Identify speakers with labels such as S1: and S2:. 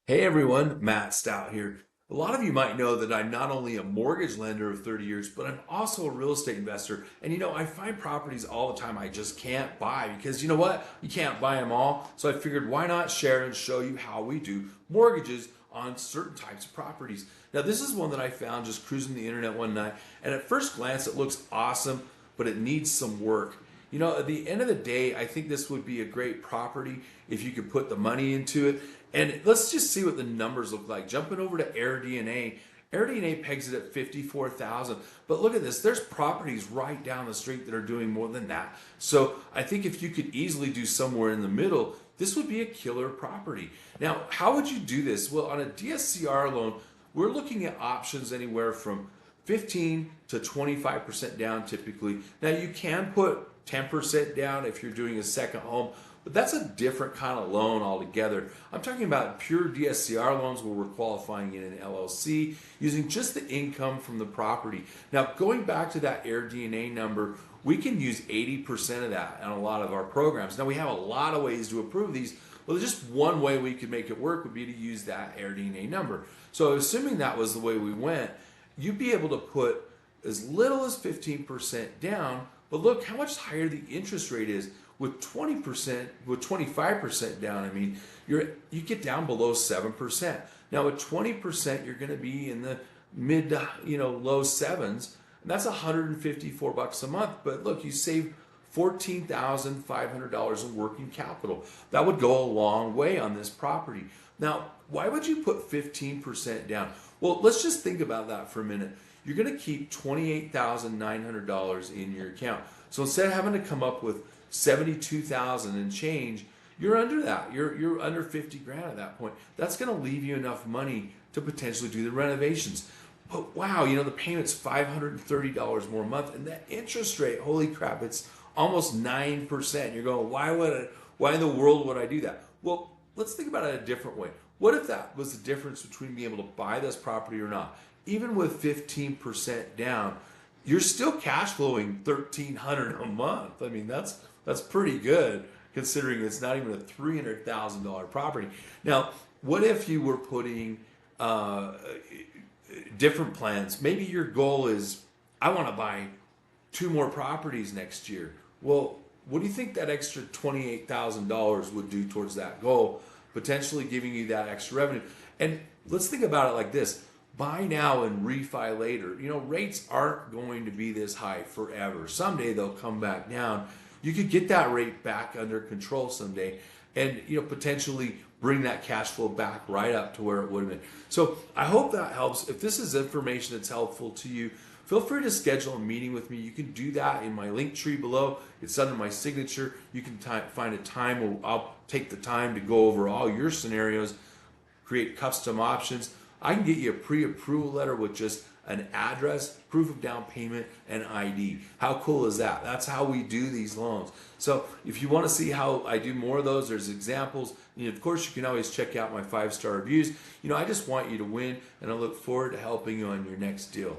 S1: Hey everyone, Matt Stout here. A lot of you might know that I'm not only a mortgage lender of 30 years, but I'm also a real estate investor. And I find properties all the time I just can't buy because you know what? You can't buy them all. So I figured why not share and show you how we do mortgages on certain types of properties. Now, this is one that I found just cruising the internet one night. And at first glance, it looks awesome, but it needs some work. At the end of the day, I think this would be a great property if you could put the money into it. And let's just see what the numbers look like. Jumping over to AirDNA, AirDNA pegs it at 54,000. But look at this, there's properties right down the street that are doing more than that. So I think if you could easily do somewhere in the middle, this would be a killer property. Now, how would you do this? Well, on a DSCR loan, we're looking at options anywhere from 15 to 25% down typically. Now you can put 10% down if you're doing a second home, but that's a different kind of loan altogether. I'm talking about pure DSCR loans where we're qualifying in an LLC using just the income from the property. Now, going back to that AirDNA number, we can use 80% of that on a lot of our programs. Now, we have a lot of ways to approve these. Well, just one way we could make it work would be to use that AirDNA number. So assuming that was the way we went, you'd be able to put as little as 15% down, but look how much higher the interest rate is. With 20%, with 25% down, I mean, you get down below 7%. Now with 20%, you're going to be in the mid to low sevens, and that's $154 a month. But look, you save $14,500 in working capital. That would go a long way on this property. Now, why would you put 15% down? Well, let's just think about that for a minute. You're going to keep $28,900 in your account. So instead of having to come up with 72,000 and change, you're under that. You're under 50 grand at that point. That's going to leave you enough money to potentially do the renovations. But wow, the payment's $530 more a month, and that interest rate, holy crap, it's almost 9%. You're going, why in the world would I do that? Well, let's think about it a different way. What if that was the difference between being able to buy this property or not? Even with 15% down, you're still cash flowing $1,300 a month. I mean, that's pretty good considering it's not even a $300,000 property. Now, what if you were putting different plans? Maybe your goal is, I want to buy 2 more properties next year. Well, what do you think that extra $28,000 would do towards that goal, potentially giving you that extra revenue? And let's think about it like this. Buy now and refi later. Rates aren't going to be this high forever. Someday they'll come back down. You could get that rate back under control someday and potentially bring that cash flow back right up to where it would have been. So I hope that helps. If this is information that's helpful to you, feel free to schedule a meeting with me. You can do that in my link tree below. It's under my signature. You can find a time where I'll take the time to go over all your scenarios, create custom options. I can get you a pre-approval letter with just an address, proof of down payment, and ID. How cool is that? That's how we do these loans. So if you want to see how I do more of those, there's examples. And of course, you can always check out my 5-star reviews. I just want you to win, and I look forward to helping you on your next deal.